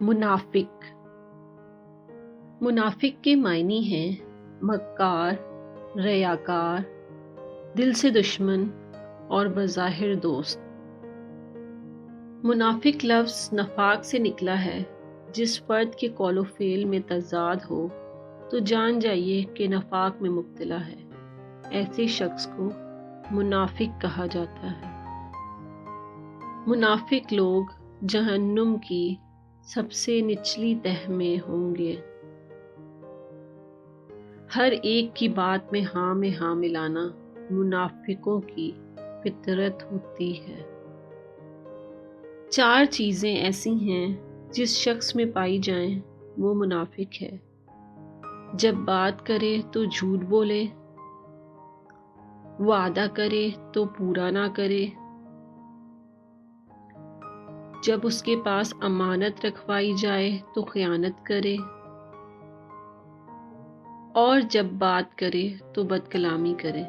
منافق منافق کے معنی ہیں مکار، ریاکار، دل سے دشمن اور بظاہر دوست۔ منافق لفظ نفاق سے نکلا ہے۔ جس فرد کے قول و فعل میں تضاد ہو تو جان جائیے کہ نفاق میں مبتلا ہے۔ ایسے شخص کو منافق کہا جاتا ہے۔ منافق لوگ جہنم کی سب سے نچلی تہہ میں ہوں گے۔ ہر ایک کی بات میں ہاں ملانا منافقوں کی فطرت ہوتی ہے۔ 4 چیزیں ایسی ہیں جس شخص میں پائی جائیں وہ منافق ہے۔ جب بات کرے تو جھوٹ بولے، وعدہ کرے تو پورا نہ کرے، جب اس کے پاس امانت رکھوائی جائے تو خیانت کرے، اور جب بات کرے تو بد کلامی کرے۔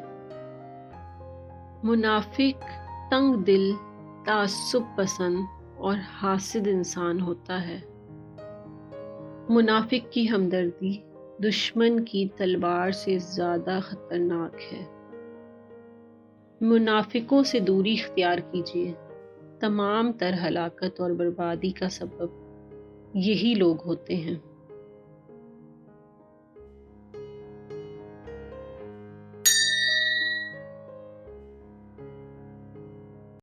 منافق تنگ دل، تعصب پسند اور حاسد انسان ہوتا ہے۔ منافق کی ہمدردی دشمن کی تلوار سے زیادہ خطرناک ہے۔ منافقوں سے دوری اختیار کیجیے۔ تمام تر ہلاکت اور بربادی کا سبب یہی لوگ ہوتے ہیں۔